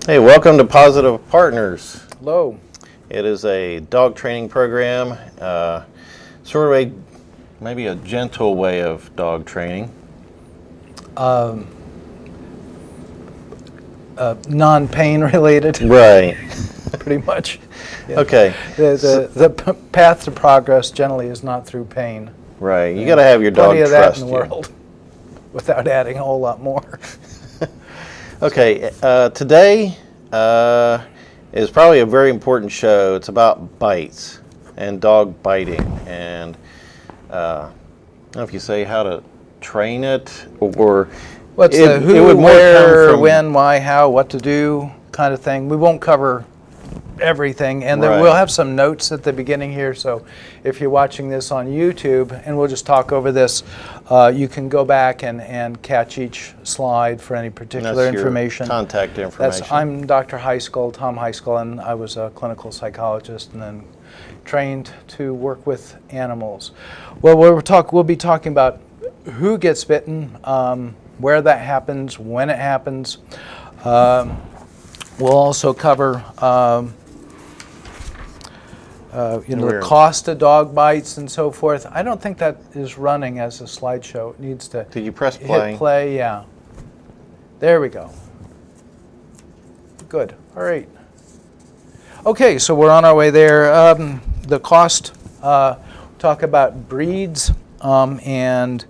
Hey, welcome to Positive Partners. Hello. It is a dog training program, sort of maybe a gentle way of dog training. Non-pain related, Right. pretty much. Yeah. Okay. The path to progress generally is not through pain. Right. You got to have your dog Plenty of trust that in the you. world, without adding a whole lot more. Okay. Today is probably a very important show. It's about bites and dog biting, and I don't know if you say how to train it or. What's the who, where, when, why, how, what to do kind of thing. We won't cover everything, and then we'll have some notes at the beginning here, so if you're watching this on YouTube, and we'll just talk over this, you can go back and catch each slide for any particular information. Contact information. I'm Dr. Heiskell, Tom Heiskell, and I was a clinical psychologist and then trained to work with animals. Well, we'll be talking about who gets bitten, where that happens, when it happens. We'll also cover the cost of dog bites and so forth. I don't think that is running as a slideshow. It needs to. Did you press play? Hit play, yeah. There we go. Good. All right. Okay, so we're on our way there. The cost. Talk about breeds, and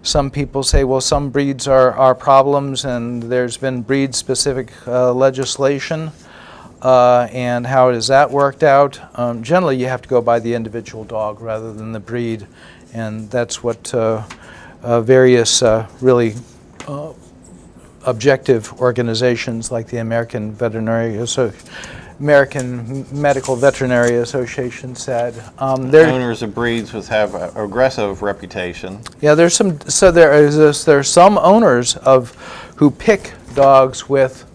some people say, well, some breeds are problems, and there's been breed-specific legislation. And how has that worked out? Generally, you have to go by the individual dog rather than the breed, and that's what various really objective organizations like the American Medical Veterinary Association said. Owners of breeds have an aggressive reputation. Yeah, there's some. So there's some owners who pick dogs with.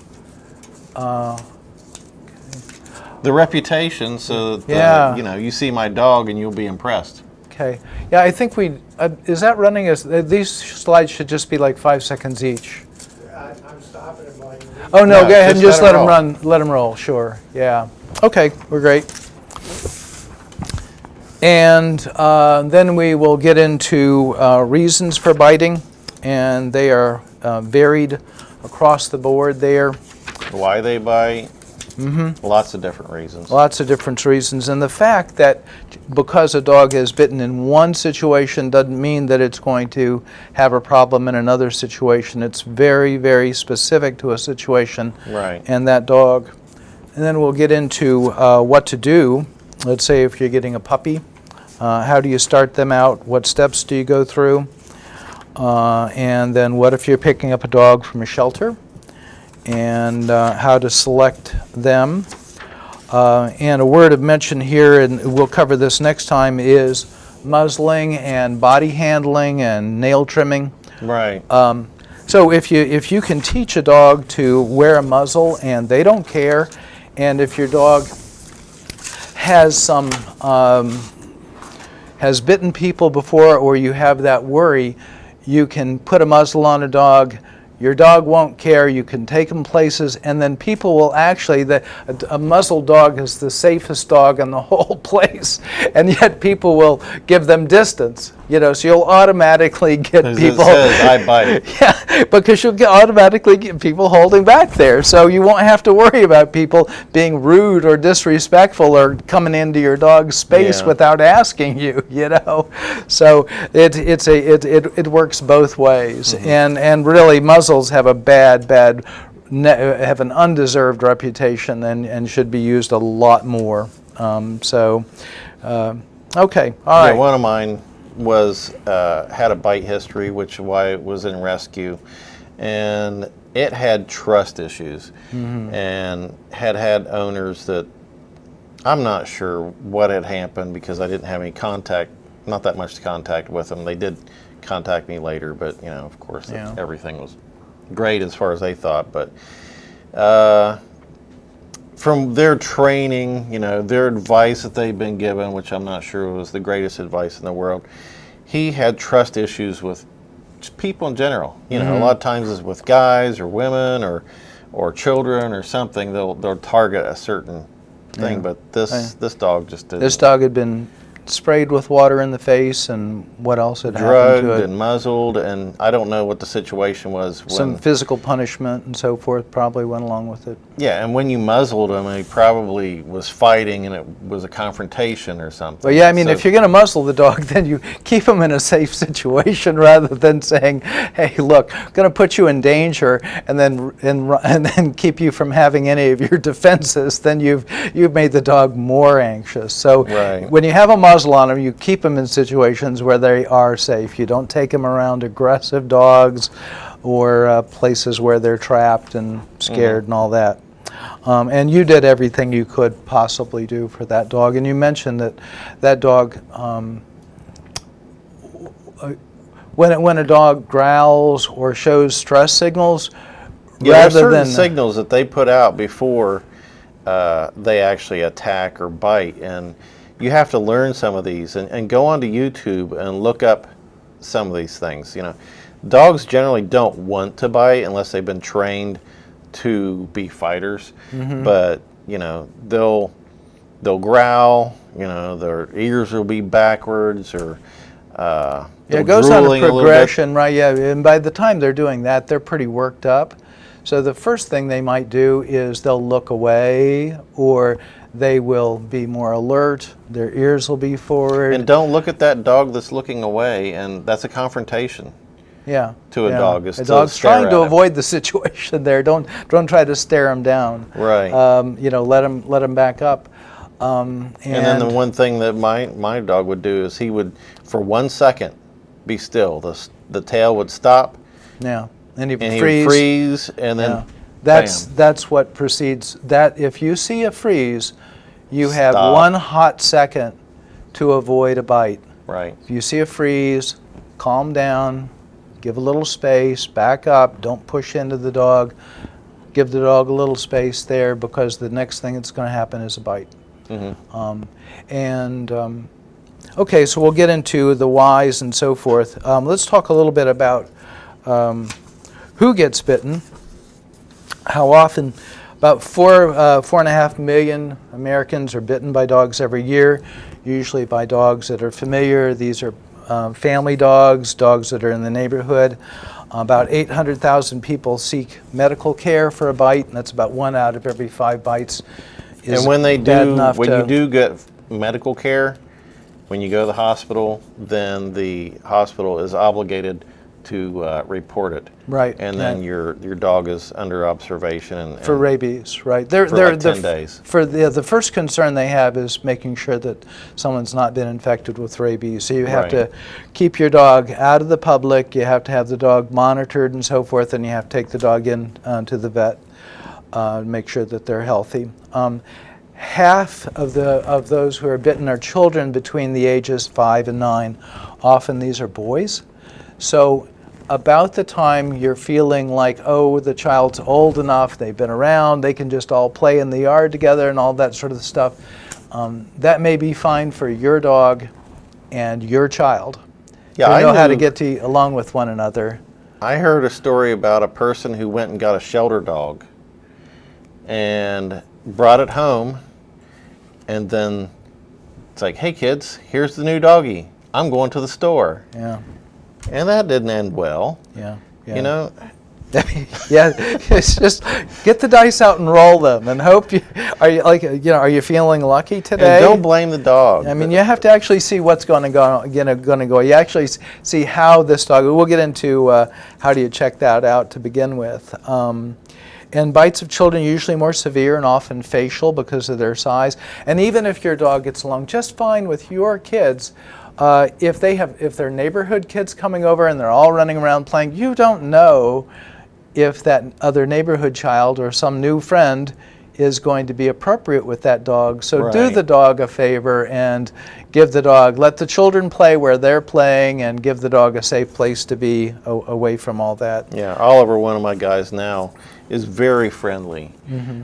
The reputation, so that you see my dog and you'll be impressed. Okay. Yeah, I think is that running as these slides should just be like 5 seconds each. I'm stopping it while you read. Oh no, go ahead and just let them run. Let them roll. Sure. Yeah. Okay, we're great. And then we will get into reasons for biting, and they are varied across the board there. Why they bite. Mm-hmm. Lots of different reasons. Lots of different reasons. And the fact that because a dog is bitten in one situation doesn't mean that it's going to have a problem in another situation. It's very, very specific to a situation and that dog. And then we'll get into what to do. Let's say if you're getting a puppy, how do you start them out? What steps do you go through? And then what if you're picking up a dog from a shelter? And how to select them. And a word of mention here, and we'll cover this next time, is muzzling and body handling and nail trimming. Right. So if you can teach a dog to wear a muzzle and they don't care, and if your dog has has bitten people before, or you have that worry, you can put a muzzle on a dog. Your dog won't care. You can take them places, and then people will actually. A muzzled dog is the safest dog in the whole place, and yet people will give them distance. So you'll automatically get people. It says, I bite. Yeah, because you'll automatically get people holding back there. So you won't have to worry about people being rude or disrespectful or coming into your dog's space without asking you. So it works both ways, and really muzzles have have an undeserved reputation and should be used a lot more. Okay, all right. One of mine had a bite history, which is why it was in rescue, and it had trust issues, and had owners that I'm not sure what had happened because I didn't have any contact, not that much contact with them. They did contact me later, but of course everything was great as far as they thought, but from their training, their advice that they've been given, which I'm not sure was the greatest advice in the world, he had trust issues with just people in general. A lot of times it's with guys or women or children or something, they'll target a certain thing. Yeah. But this dog just didn't. This dog had been sprayed with water in the face, and what else had happened Drugged to it? and muzzled, and I don't know what the situation was when. Some physical punishment and so forth probably went along with it. Yeah, and when you muzzled him, he probably was fighting, and it was a confrontation or something. Well, yeah, I mean, So- if you're going to muzzle the dog, then you keep him in a safe situation rather than saying, "Hey, look, I'm going to put you in danger," and then keep you from having any of your defenses. Then you've made the dog more anxious. So Right. when you have a muzzle on them, you keep them in situations where they are safe. You don't take them around aggressive dogs or places where they're trapped and scared and all that. And you did everything you could possibly do for that dog. And you mentioned that dog, when a dog growls or shows stress signals, Yeah, there are rather certain than signals that they put out before they actually attack or bite, and you have to learn some of these and go onto YouTube and look up some of these things. You know, dogs generally don't want to bite unless they've been trained to be fighters, but you know they'll growl. You know, their ears will be backwards or. yeah, they'll it goes on a drooling little bit. progression, right? Yeah, and by the time they're doing that, they're pretty worked up. So the first thing they might do is they'll look away, or they will be more alert. Their ears will be forward. And don't look at that dog that's looking away, and that's a confrontation. Yeah. To a yeah. dog is a to dog's stare trying to at him. avoid the situation there. Don't try to stare him down. Right. You know, let him back up. And then the one thing that my dog would do is he would, for 1 second, be still. The tail would stop, yeah, and he and would he freeze. would freeze, and then Yeah. bam. That's what precedes that. If you see a freeze, you have Stop. 1 hot second to avoid a bite. Right. If you see a freeze, calm down, give a little space, back up, don't push into the dog. Give the dog a little space there, because the next thing that's going to happen is a bite. Okay, so we'll get into the whys and so forth. Let's talk a little bit about who gets bitten, how often. About 4.5 million Americans are bitten by dogs every year, usually by dogs that are familiar. These are family dogs that are in the neighborhood. About 800,000 people seek medical care for a bite, and that's about 1 out of every 5 bites. Is And when they bad do, enough when to- you do get medical care, when you go to the hospital, then the hospital is obligated to report it. Right, And then yeah. your dog is under observation and For rabies, right? They're like the 10 days. For the first concern they have is making sure that someone's not been infected with rabies. So you have Right. to keep your dog out of the public. You have to have the dog monitored and so forth, and you have to take the dog in to the vet to make sure that they're healthy. Half of those who are bitten are children between the ages 5 and 9. Often these are boys. So about the time you're feeling like, oh, the child's old enough, they've been around, they can just all play in the yard together and all that sort of stuff, that may be fine for your dog and your child. Yeah, They I know how to knew- get along with one another. I heard a story about a person who went and got a shelter dog and brought it home, and then it's like, hey kids, here's the new doggy. I'm going to the store. Yeah, And that didn't end well. yeah, yeah. You know, Yeah, it's just get the dice out and roll them, and hope you are you feeling lucky today? and don't blame the dog. I mean, you have to actually see what's going to go. You actually see how this dog. We'll get into how do you check that out to begin with. And bites of children are usually more severe and often facial because of their size. And even if your dog gets along just fine with your kids, if they're neighborhood kids coming over and they're all running around playing, you don't know if that other neighborhood child or some new friend is going to be appropriate with that dog. So do Right. the dog a favor and let the children play where they're playing, and give the dog a safe place to be away from all that. Yeah, Oliver, one of my guys now, is very friendly.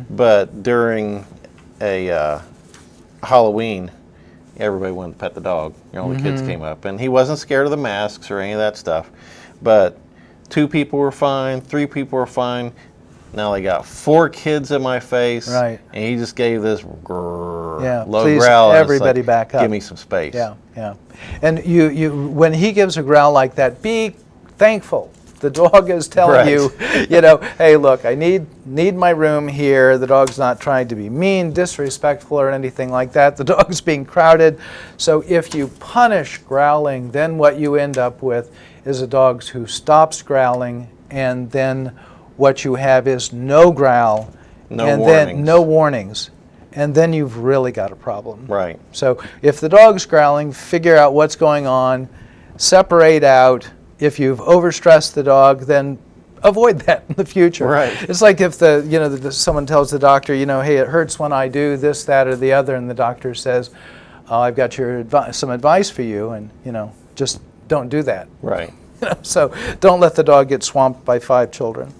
But during a Halloween, everybody wanted to pet the dog. All the kids came up, and he wasn't scared of the masks or any of that stuff. But 2 people were fine, 3 people were fine. Now they got 4 kids in my face, Right. and he just gave this grrr, Yeah, low please, growl. And it's everybody like, back up. Give me some space. Yeah, yeah. And when he gives a growl like that, be thankful. The dog is telling Right. you, you know, hey, look, I need my room here. The dog's not trying to be mean, disrespectful, or anything like that. The dog's being crowded. So if you punish growling, then what you end up with is a dog who stops growling, and then what you have is no growl, No and warnings. then no warnings. And then you've really got a problem. Right. So if the dog's growling, figure out what's going on, separate out. If you've overstressed the dog, then avoid that in the future. Right. It's like if someone tells the doctor, hey, it hurts when I do this, that, or the other, and the doctor says, I've got some advice for you, and just don't do that. Right. So don't let the dog get swamped by 5 children.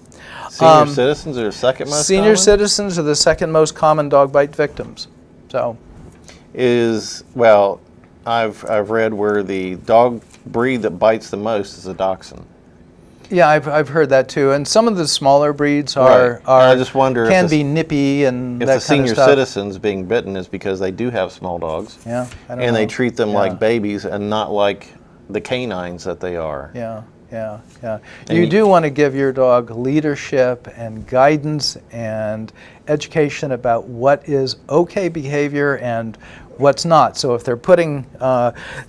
Senior citizens are the second most Senior common? citizens are the second most common dog bite victims. So I've read where the dog breed that bites the most is a dachshund. yeah, I've heard that too. And some of the smaller breeds Right. I just wonder can if be nippy and if that the kind senior of stuff. citizens being bitten is because they do have small dogs. Yeah, I don't And they know. treat them Yeah. like babies and not like the canines that they are. Yeah. And You you- do want to give your dog leadership and guidance and education about what is okay behavior and what's not. So if they're putting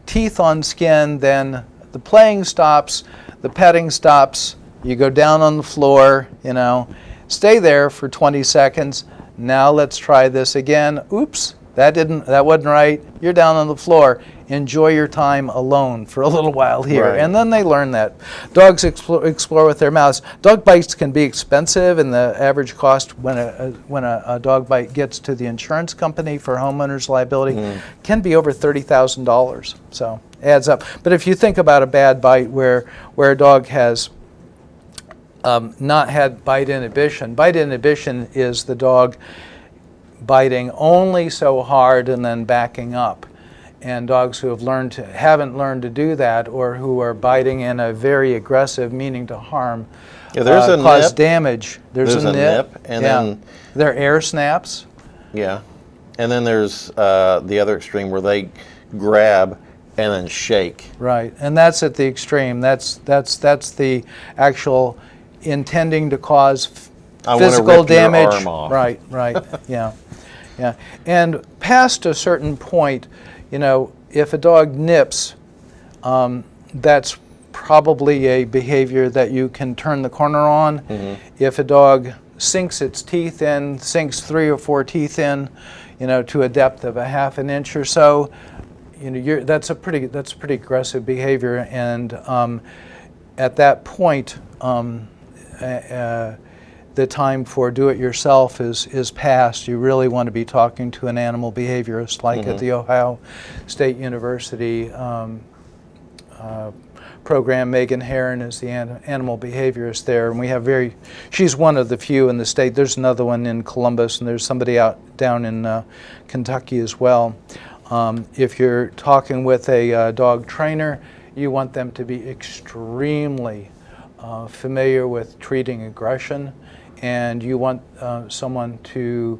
teeth on skin, then the playing stops, the petting stops, you go down on the floor, stay there for 20 seconds. Now let's try this again. Oops, that wasn't right. You're down on the floor. Enjoy your time alone for a little while here. Right. And then they learn that. Dogs explore with their mouths. Dog bites can be expensive, and the average cost when a dog bite gets to the insurance company for homeowners liability can be over $30,000. So adds up. But if you think about a bad bite where a dog has not had bite inhibition is the dog biting only so hard and then backing up. And dogs who haven't learned to do that, or who are biting in a very aggressive, meaning to harm, There's a cause nip. damage. There's a nip, and yeah. then They're air snaps. yeah, and then there's the other extreme where they grab and then shake. Right, and that's at the extreme. That's the actual intending to cause I wanna physical rip your damage. arm off. Right, yeah. And past a certain point, if a dog nips, that's probably a behavior that you can turn the corner on. Mm-hmm. If a dog sinks 3 or 4 teeth in, to a depth of a half an inch or so, that's a pretty aggressive behavior. And at that point, the time for do-it-yourself is past. You really want to be talking to an animal behaviorist, like at the Ohio State University program. Megan Herron is the animal behaviorist there, and she's one of the few in the state. There's another one in Columbus, and there's somebody down in Kentucky as well. If you're talking with a dog trainer, you want them to be extremely familiar with treating aggression, and you want someone to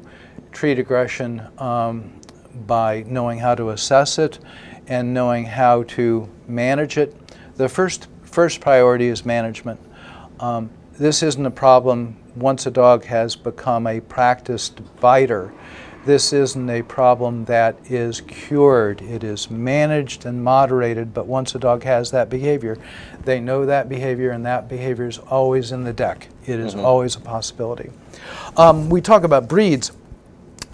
treat aggression by knowing how to assess it and knowing how to manage it. The first priority is management. This isn't a problem once a dog has become a practiced biter. This isn't a problem that is cured. It is managed and moderated, but once a dog has that behavior, they know that behavior, and that behavior is always in the deck. It is always a possibility. We talk about breeds,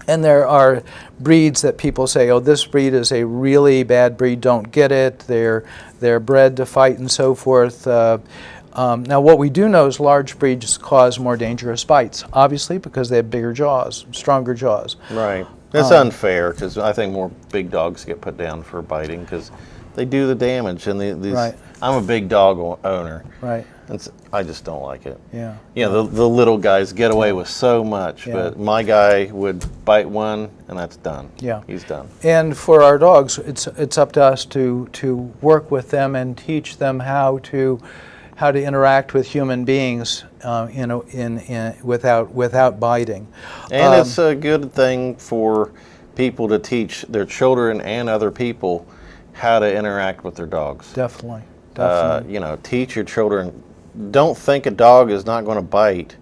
and there are breeds that people say, oh, this breed is a really bad breed, don't get it, they're bred to fight and so forth. Now, what we do know is large breeds cause more dangerous bites, obviously, because they have bigger jaws, stronger jaws. Right. That's unfair, because I think more big dogs get put down for biting because they do the damage. And Right. I'm a big dog owner. Right. And I just don't like it. Yeah. The little guys get away with so much, Yeah. but my guy would bite one, and that's done. Yeah. He's done. And for our dogs, it's up to us to work with them and teach them how how to interact with human beings, without biting. And it's a good thing for people to teach their children and other people how to interact with their dogs. Definitely. Teach your children. Don't think a dog is not going to bite.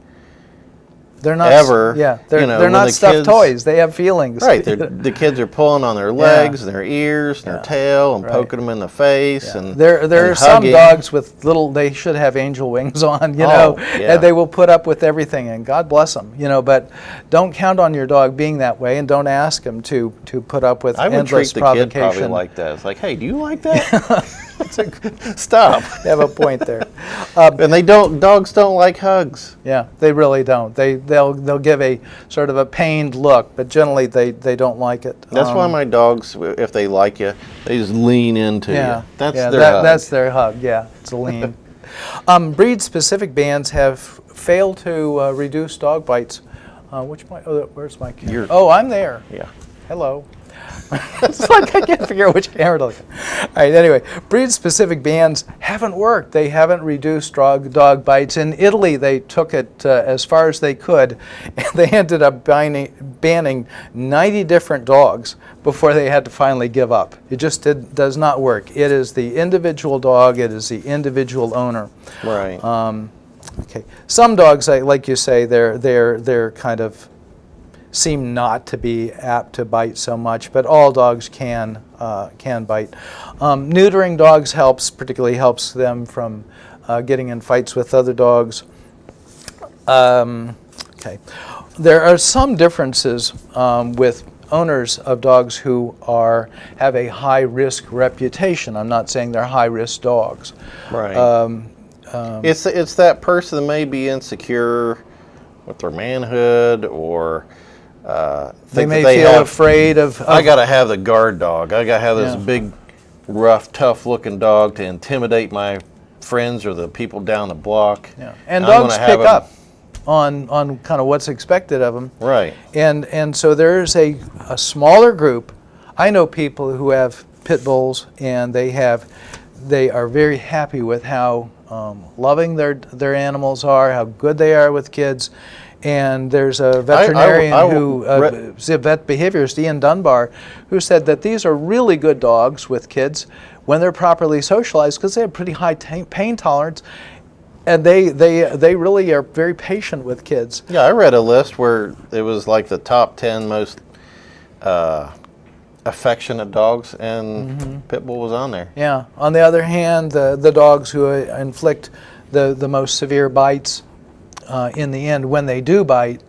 They're not ever. Yeah, they're not stuffed toys. They have feelings. Right. The kids are pulling on their legs and their ears and their tail and poking them in the face and there are some hugging. dogs with little. They should have angel wings on, and they will put up with everything. And God bless them, But don't count on your dog being that way, and don't ask him to put up with I would endless treat the kid provocation. probably like that. It's like, hey, do you like that? Stop. You have a point there. And dogs don't like hugs. Yeah, they really don't. They'll give a sort of a pained look, but generally they don't like it. That's why my dogs, if they like you, they just lean into you. That's their hug. That's their hug. Yeah, it's a lean. Breed-specific bans have failed to reduce dog bites. Where's my camera? I'm there. Yeah. Hello. It's like I can't figure out which camera to look at. All right, anyway, breed-specific bans haven't worked. They haven't reduced dog bites. In Italy, they took it as far as they could, and they ended up banning 90 different dogs before they had to finally give up. It just does not work. It is the individual dog. It is the individual owner. Right. Okay. Some dogs, like you say, they're kind of seem not to be apt to bite so much, but all dogs can bite. Neutering dogs particularly helps them from getting in fights with other dogs. Okay. There are some differences with owners of dogs who have a high-risk reputation. I'm not saying they're high-risk dogs. Right. It's that person that may be insecure with their manhood, or they may feel afraid of. I got to have the guard dog. I got to have this big, rough, tough-looking dog to intimidate my friends or the people down the block. Yeah. And dogs pick up on kind of what's expected of them. Right. And so there's a smaller group. I know people who have pit bulls, and they are very happy with how loving their animals are, how good they are with kids. And there's a veterinarian a vet behaviorist, Ian Dunbar, who said that these are really good dogs with kids when they're properly socialized, because they have pretty high pain tolerance, and they really are very patient with kids. Yeah, I read a list where it was like the top 10 most affectionate dogs, and pit bull was on there. Yeah. On the other hand, the dogs who inflict the most severe bites, in the end, when they do bite,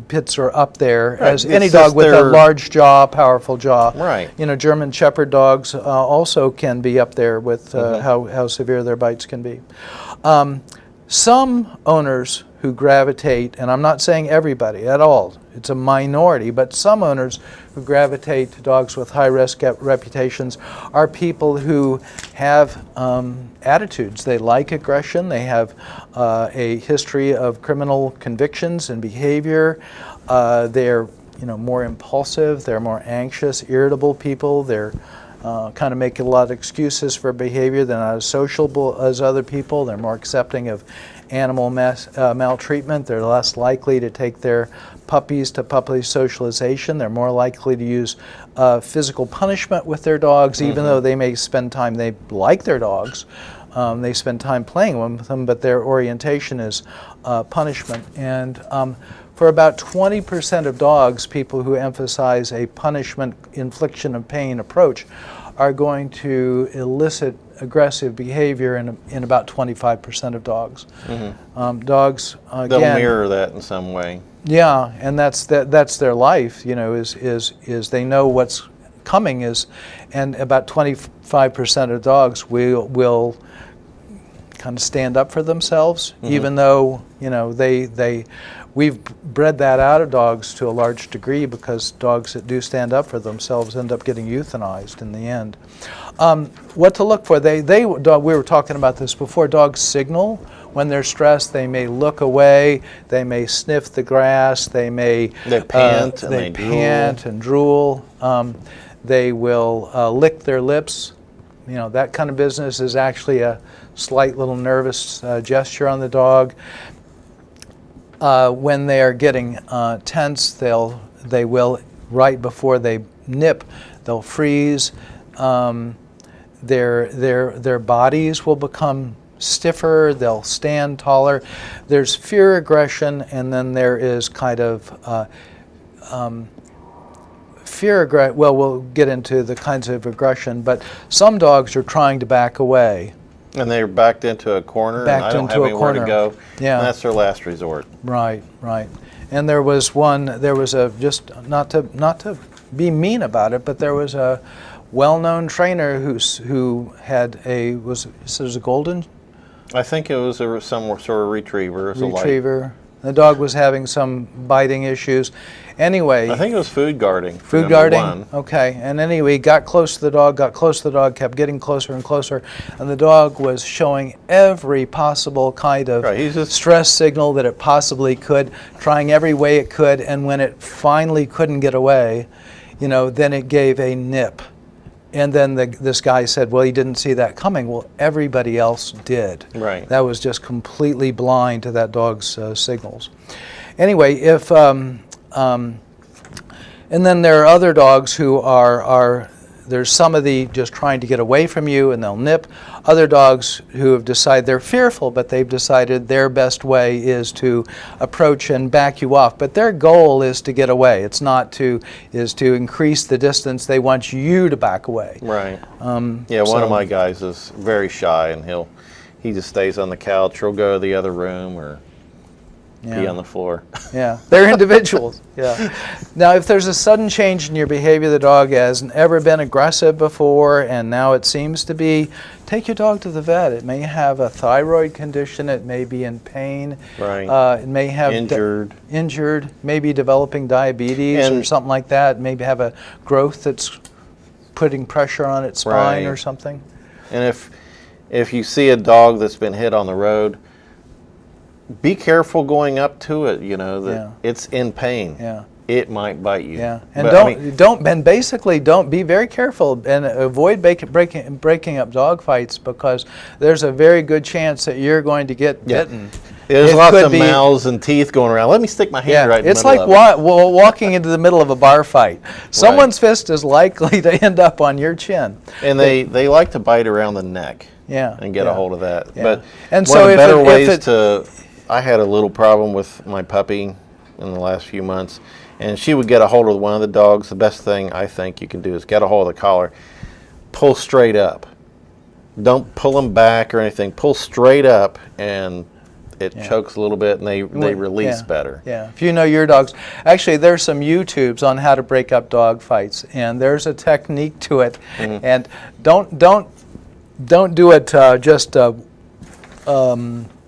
pits are up there, as any dog with a large jaw, powerful jaw. Right. German Shepherd dogs also can be up there with how severe their bites can be. Some owners who gravitate, and I'm not saying everybody at all, it's a minority, but some owners who gravitate to dogs with high-risk reputations are people who have attitudes. They like aggression. They have a history of criminal convictions and behavior. They're more impulsive. They're more anxious, irritable people. They're kind of make a lot of excuses for behavior. They're not as sociable as other people. They're more accepting of animal maltreatment. They're less likely to take their puppies to puppy socialization. They're more likely to use physical punishment with their dogs, even though they may spend time, they like their dogs. They spend time playing with them, but their orientation is punishment. And for about 20% of dogs, people who emphasize a punishment, infliction of pain approach are going to elicit aggressive behavior in about 25% of dogs. Dogs, again, they'll mirror that in some way. Yeah, and that's their life. Is they know what's coming and about 25% of dogs will kind of stand up for themselves, even though we've bred that out of dogs to a large degree, because dogs that do stand up for themselves end up getting euthanized in the end. What to look for? We were talking about this before. Dogs signal when they're stressed. They may look away. They may sniff the grass. They pant and drool. They will lick their lips that kind of business is actually a slight little nervous gesture on the dog. When they are getting tense, they will, right before they nip, they'll freeze. Their bodies will become stiffer. They'll stand taller. There's fear aggression, and then there is kind of fear aggression. Well, we'll get into the kinds of aggression, but some dogs are trying to back away. And they're backed into a corner, and I don't have anywhere to go. Yeah. And that's their last resort. Right, right. And there was just not to be mean about it, but there was a well-known trainer who had was a golden I think it was some sort of retriever. It was retriever. The dog was having some biting issues. Anyway, I think it was food guarding. Food guarding. Okay. And anyway, he got close to the dog, kept getting closer and closer, and the dog was showing every possible kind of stress signal that it possibly could, trying every way it could, and when it finally couldn't get away, then it gave a nip. And then this guy said, well, he didn't see that coming. Well, everybody else did. Right. That was just completely blind to that dog's signals. Anyway, and then there are other dogs who there's some of the just trying to get away from you and they'll nip. Other dogs who have decided they're fearful, but they've decided their best way is to approach and back you off. But their goal is to get away. It's not to increase the distance. They want you to back away. Right. One of my guys is very shy, and he just stays on the couch. He'll go to the other room or be on the floor. Yeah, they're individuals. Yeah. Now, if there's a sudden change in your behavior, the dog hasn't ever been aggressive before, and now it seems to be, take your dog to the vet. It may have a thyroid condition. It may be in pain. Right. It may have injured. Maybe developing diabetes or something like that. Maybe have a growth that's putting pressure on its spine or something. And if you see a dog that's been hit on the road, be careful going up to it, that it's in pain. Yeah. It might bite you. Yeah. And don't be very careful and avoid breaking up dog fights, because there's a very good chance that you're going to get bitten. There's lots of mouths and teeth going around. Let me stick my hand right in the middle of it. It's like walking into the middle of a bar fight. Someone's fist is likely to end up on your chin. And they like to bite around the neck. Yeah. And get a hold of that. Yeah. But and one of the better ways to... I had a little problem with my puppy in the last few months, and she would get a hold of one of the dogs. The best thing I think you can do is get a hold of the collar, pull straight up. Don't pull them back or anything. Pull straight up, and it chokes a little bit, and they release better. Yeah, if you know your dogs. Actually, there's some YouTubes on how to break up dog fights, and there's a technique to it. Mm-hmm. And don't do it just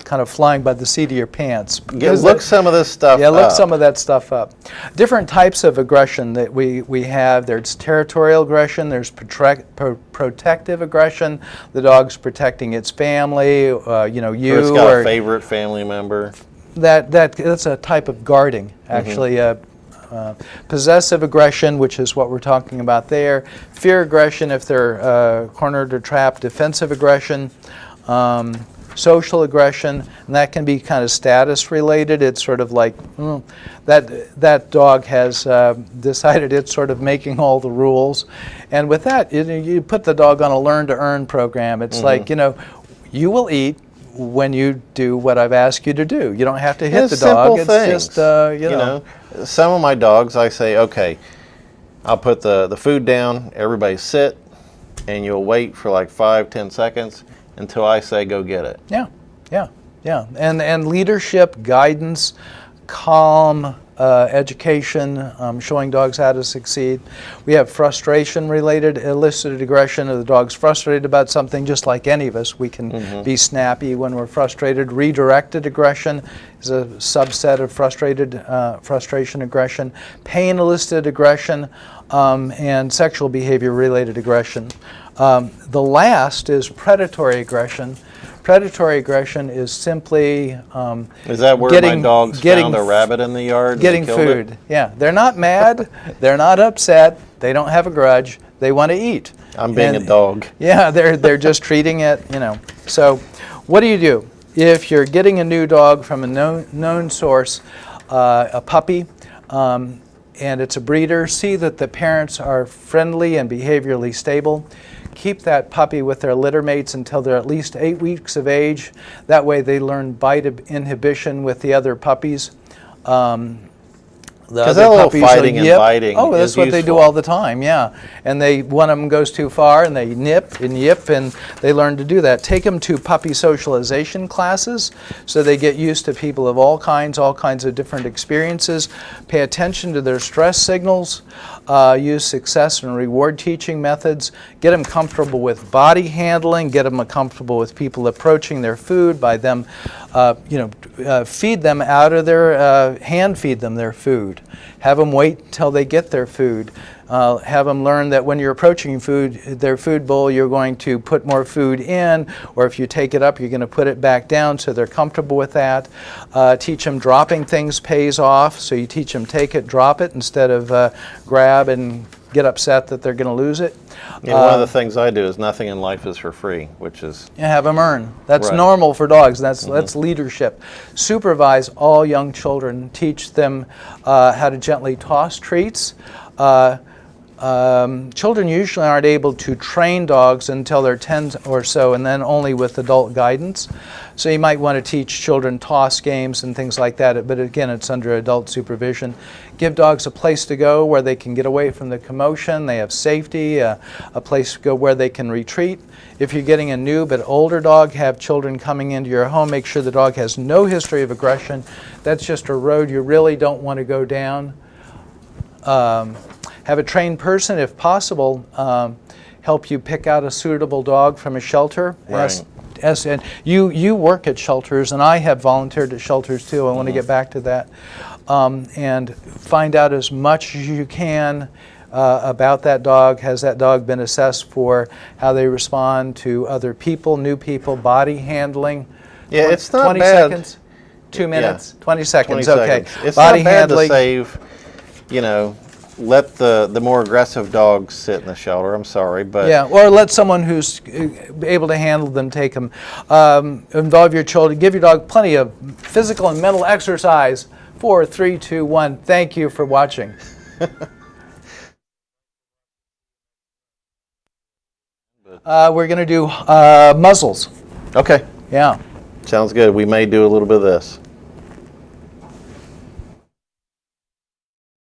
kind of flying by the seat of your pants. Look some of this stuff up. Yeah, look some of that stuff up. Different types of aggression that we have. There's territorial aggression. There's protective aggression. The dog's protecting its family. You. Or it's got a favorite family member. That's a type of guarding, actually. Mm-hmm. Possessive aggression, which is what we're talking about there. Fear aggression, if they're cornered or trapped. Defensive aggression. Social aggression, and that can be kind of status related. It's sort of like that dog has decided it's sort of making all the rules, and with that you put the dog on a learn to earn program. It's like, you will eat when you do what I've asked you to do. You don't have to hit the dog. It's things. Just you know. Some of my dogs, I say, okay, I'll put the food down, everybody sit, and you'll wait for like 5-10 seconds until I say go get it. Yeah. And leadership, guidance, calm, education, showing dogs how to succeed. We have frustration-related elicited aggression. If the dog's frustrated about something, just like any of us, we can be snappy when we're frustrated. Redirected aggression is a subset of frustration aggression. Pain-elicited aggression, and sexual behavior-related aggression. The last is predatory aggression. Predatory aggression is simply is that where my dogs found a rabbit in the yard? Getting food. Yeah, they're not mad. They're not upset. They don't have a grudge. They want to eat. I'm being And- a dog. Yeah, they're just treating it, you know. So what do? If you're getting a new dog from a known source, a puppy, and it's a breeder, see that the parents are friendly and behaviorally stable. Keep that puppy with their litter mates until they're at least 8 weeks of age. That way they learn bite inhibition with the other puppies. The 'Cause other that little puppies fighting will and yip. biting Oh, that's is what they do useful. all the time, yeah. And one of them goes too far and they nip and yip, and they learn to do that. Take them to puppy socialization classes so they get used to people of all kinds of different experiences. Pay attention to their stress signals. Use success and reward teaching methods. Get them comfortable with body handling. Get them comfortable with people approaching their food by them, feed them out of their, hand feed them their food. Have them wait until they get their food. Have them learn that when you're approaching their food bowl, you're going to put more food in, or if you take it up, you're going to put it back down, so they're comfortable with that. Teach them dropping things pays off, so you teach them take it, drop it, instead of grab and get upset that they're going to lose it. Yeah, one of the things I do is nothing in life is for free, which is You have them earn. That's Right. normal for dogs. That's leadership. Supervise all young children. Teach them how to gently toss treats. Children usually aren't able to train dogs until they're 10 or so, and then only with adult guidance. So you might want to teach children toss games and things like that, but again, it's under adult supervision. Give dogs a place to go where they can get away from the commotion. They have safety, a place to go where they can retreat. If you're getting a new but older dog, have children coming into your home. Make sure the dog has no history of aggression. That's just a road you really don't want to go down. Have a trained person, if possible, help you pick out a suitable dog from a shelter. Right. And you work at shelters, and I have volunteered at shelters too. I want to get back to that. And find out as much as you can about that dog. Has that dog been assessed for how they respond to other people, new people, body handling? Yeah, it's not 20 bad. seconds? 2 minutes? 20 seconds, 20 okay. seconds. It's Body not bad handling. to save, let the more aggressive dogs sit in the shelter. I'm sorry, but Yeah, or let someone who's able to handle them take them. Involve your children. Give your dog plenty of physical and mental exercise. 4, 3, 2, 1. Thank you for watching. We're going to do muzzles. okay, Yeah. sounds good. We may do a little bit of this.